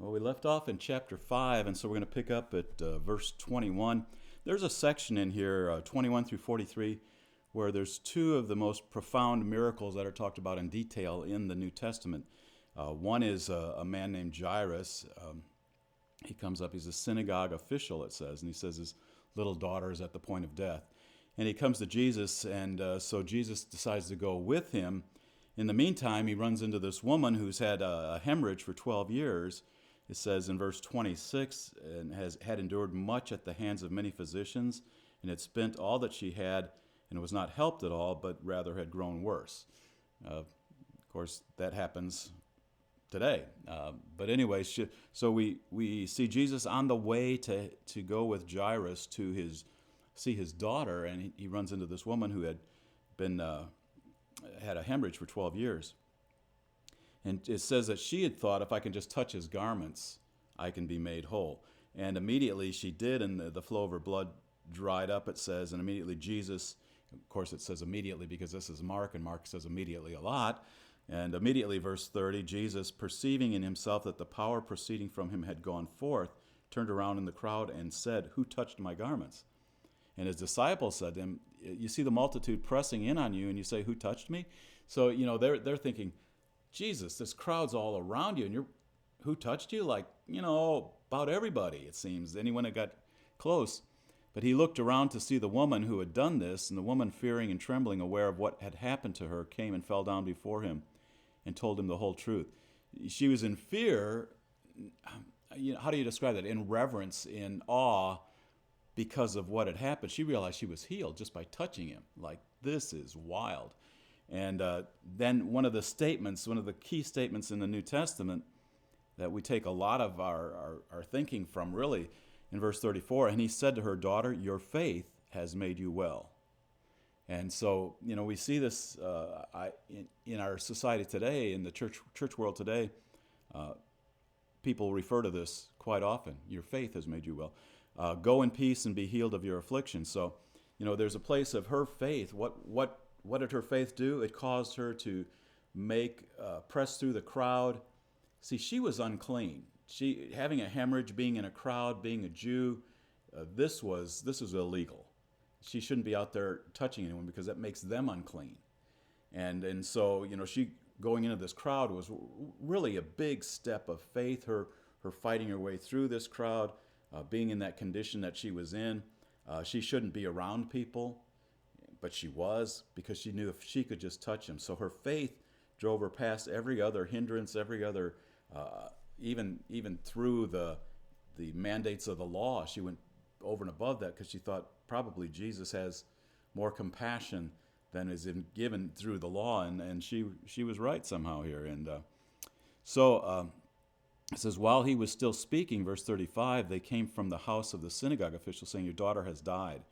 Well, we left off in chapter 5, and so we're going to pick up at verse 21. There's a section in here, 21 through 43, where there's two of the most profound miracles that are talked about in detail in the New Testament. One is a man named Jairus. He comes up, he's a synagogue official, it says, and he says his little daughter is at the point of death. And he comes to Jesus, and so Jesus decides to go with him. In the meantime, he runs into this woman who's had a hemorrhage for 12 years. It says in verse 26, and had endured much at the hands of many physicians, and had spent all that she had, and was not helped at all, but rather had grown worse. Of course, that happens today. But anyway, so we see Jesus on the way to go with Jairus to see his daughter, and he runs into this woman who had had a hemorrhage for 12 years. And it says that she had thought, if I can just touch his garments, I can be made whole. And immediately she did, and the flow of her blood dried up, it says. And immediately Jesus, of course it says immediately because this is Mark, and Mark says immediately a lot. And immediately, verse 30, Jesus, perceiving in himself that the power proceeding from him had gone forth, turned around in the crowd and said, "Who touched my garments?" And his disciples said to him, "You see the multitude pressing in on you, and you say, 'Who touched me?'" So, they're thinking, Jesus, this crowd's all around you, and who touched you? Like, about everybody, it seems, anyone that got close. But he looked around to see the woman who had done this, and the woman, fearing and trembling, aware of what had happened to her, came and fell down before him and told him the whole truth. She was in fear. How do you describe that? In reverence, in awe, because of what had happened. She realized she was healed just by touching him. Like, this is wild. And then one of the key statements in the New Testament that we take a lot of our thinking from, really, in verse 34, and he said to her, "Daughter, your faith has made you well." And so, we see this in our society today, in the church world today. People refer to this quite often. Your faith has made you well. Go in peace and be healed of your affliction. So, there's a place of her faith. What did her faith do? It caused her to press through the crowd. See, she was unclean. She having a hemorrhage, being in a crowd, being a Jew, this was illegal. She shouldn't be out there touching anyone because that makes them unclean. And so, she going into this crowd was really a big step of faith. Her fighting her way through this crowd, being in that condition that she was in. She shouldn't be around people. But she was, because she knew if she could just touch him. So her faith drove her past every other hindrance, every other, even through the mandates of the law. She went over and above that because she thought probably Jesus has more compassion than is given through the law, and she was right somehow here. And so it says, while he was still speaking, verse 35, they came from the house of the synagogue official saying, "Your daughter has died.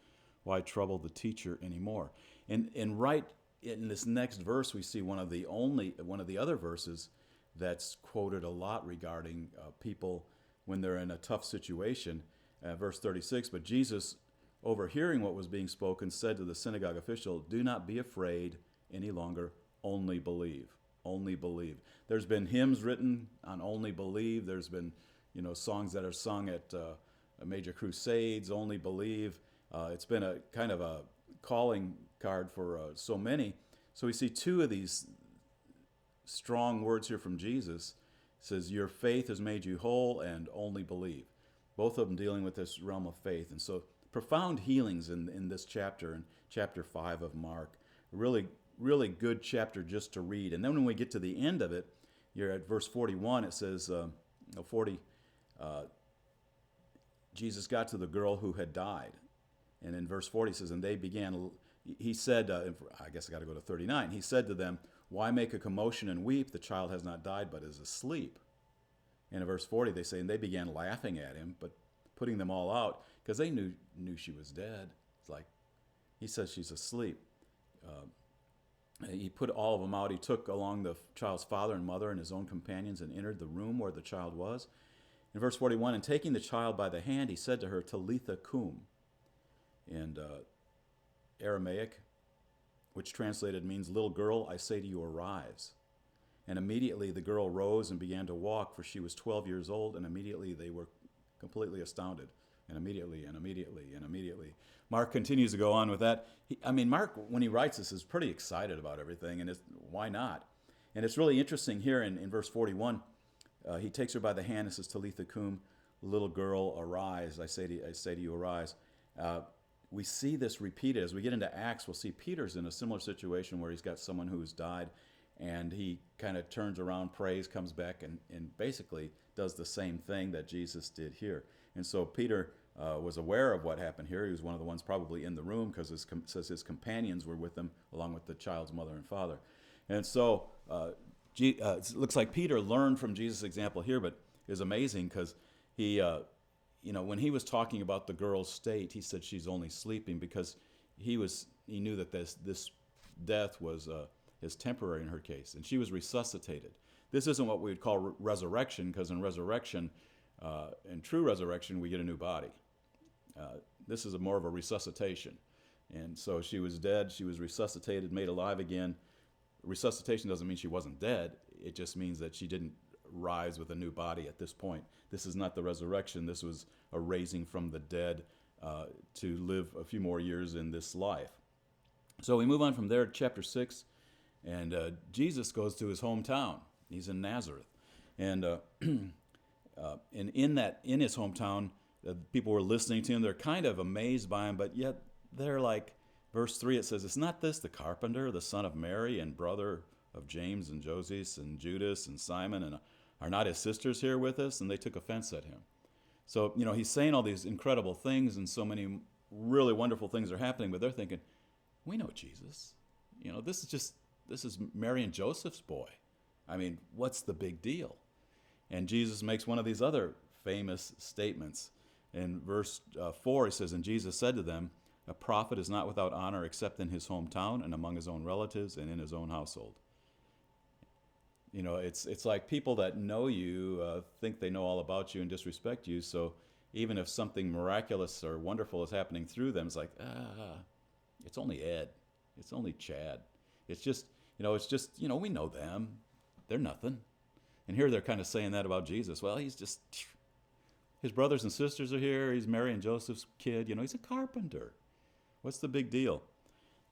Why trouble the teacher anymore?" And right in this next verse, we see one of the other verses that's quoted a lot regarding people when they're in a tough situation. Verse 36, but Jesus, overhearing what was being spoken, said to the synagogue official, "Do not be afraid any longer, only believe." Only believe. There's been hymns written on only believe. There's been, songs that are sung at major crusades, only believe. It's been a kind of a calling card for so many. So we see two of these strong words here from Jesus. It says, "Your faith has made you whole," and "only believe." Both of them dealing with this realm of faith. And so profound healings in this chapter, in chapter 5 of Mark. Really, really good chapter just to read. And then when we get to the end of it, you're at verse 41, it says, 40, Jesus got to the girl who had died. And in verse 40 it says, and they began, he said, I guess I got to go to 39. He said to them, "Why make a commotion and weep? The child has not died, but is asleep." And in verse 40 they say, and they began laughing at him, but putting them all out, because they knew she was dead. It's like, he says she's asleep. He put all of them out. He took along the child's father and mother and his own companions and entered the room where the child was. In verse 41, and taking the child by the hand, he said to her, "Talitha cum," and Aramaic, which translated means, "Little girl, I say to you, arise." And immediately the girl rose and began to walk, for she was 12 years old, and immediately they were completely astounded. And immediately, and immediately, and immediately. Mark continues to go on with that. Mark, when he writes this, is pretty excited about everything, and why not? And it's really interesting here in verse 41. He takes her by the hand and says, Talitha cum, little girl, arise. I say to you, arise. We see this repeated. As we get into Acts, we'll see Peter's in a similar situation where he's got someone who's died, and he kind of turns around, prays, comes back, and basically does the same thing that Jesus did here. And so Peter was aware of what happened here. He was one of the ones probably in the room, because it says his companions were with him, along with the child's mother and father. And so it looks like Peter learned from Jesus' example here, but it was amazing because he, when he was talking about the girl's state, he said she's only sleeping, because he knew that this death is temporary in her case, and she was resuscitated. This isn't what we would call resurrection, because in resurrection, in true resurrection, we get a new body. This is more of a resuscitation. And so she was dead, she was resuscitated, made alive again. Resuscitation doesn't mean she wasn't dead. It just means that she didn't rise with a new body at this point. This is not the resurrection. This was a raising from the dead to live a few more years in this life. So we move on from there to chapter 6, and Jesus goes to his hometown. He's in Nazareth. And in his hometown, people were listening to him. They're kind of amazed by him, but yet they're like, verse 3, it says, "Is not this the carpenter, the son of Mary, and brother of James and Joses and Judas and Simon, and are not his sisters here with us?" And they took offense at him. So, he's saying all these incredible things, and so many really wonderful things are happening, but they're thinking, we know Jesus. This is Mary and Joseph's boy. What's the big deal? And Jesus makes one of these other famous statements. In verse 4, he says, "And Jesus said to them, a prophet is not without honor except in his hometown and among his own relatives and in his own household." It's like people that know you think they know all about you and disrespect you. So even if something miraculous or wonderful is happening through them, it's like, it's only Ed. It's only Chad. It's just, we know them. They're nothing. And here they're kind of saying that about Jesus. Well, he's just, his brothers and sisters are here. He's Mary and Joseph's kid. He's a carpenter. What's the big deal?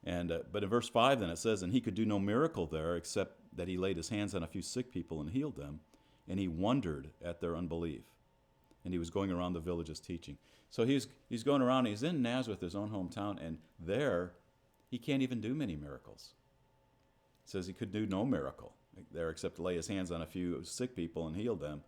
And but in verse 5 then it says, "And he could do no miracle there except that he laid his hands on a few sick people and healed them. And he wondered at their unbelief. And he was going around the villages teaching." So he's going around. He's in Nazareth, his own hometown, and there he can't even do many miracles. It says he could do no miracle there except to lay his hands on a few sick people and heal them.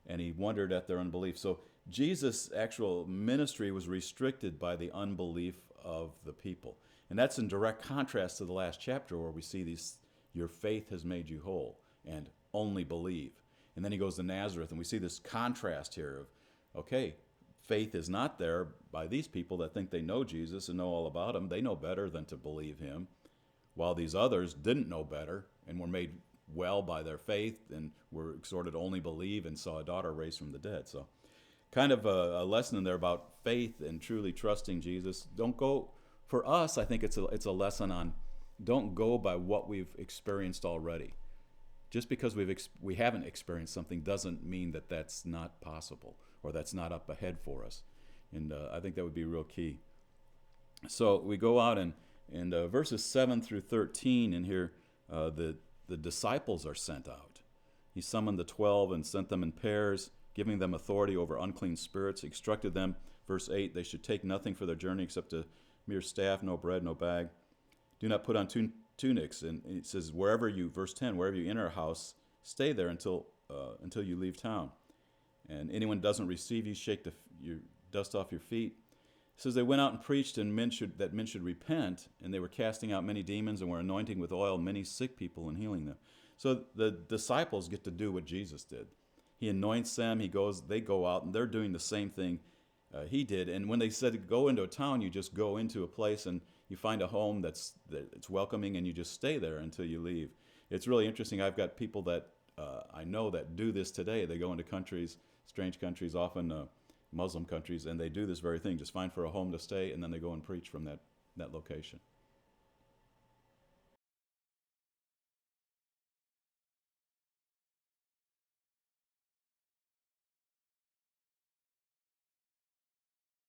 And he wondered at their unbelief. So Jesus' actual ministry was restricted by the unbelief of the people. And that's in direct contrast to the last chapter where we see these, your faith has made you whole, and only believe. And then he goes to Nazareth, and we see this contrast here of, okay, faith is not there by these people that think they know Jesus and know all about him. They know better than to believe him, while these others didn't know better and were made well by their faith and were exhorted to only believe and saw a daughter raised from the dead. So kind of a lesson in there about faith and truly trusting Jesus. Don't go, for us, I think it's a lesson on, don't go by what we've experienced already. Just because we haven't experienced something doesn't mean that that's not possible or that's not up ahead for us. And I think that would be real key. So we go out and verses 7 through 13 in here, the disciples are sent out. He summoned the 12 and sent them in pairs, giving them authority over unclean spirits. He instructed them, verse 8, they should take nothing for their journey except a mere staff, no bread, no bag. Do not put on tunics. And it says, verse 10, wherever you enter a house, stay there until you leave town. And anyone doesn't receive you, shake your dust off your feet. It says they went out and preached that men should repent, and they were casting out many demons and were anointing with oil many sick people and healing them. So the disciples get to do what Jesus did. He anoints them, they go out, and they're doing the same thing he did. And when they said go into a town, you just go into a place and you find a home that's welcoming, and you just stay there until you leave. It's really interesting. I've got people that I know that do this today. They go into countries, strange countries, often Muslim countries, and they do this very thing. Just find for a home to stay, and then they go and preach from that location.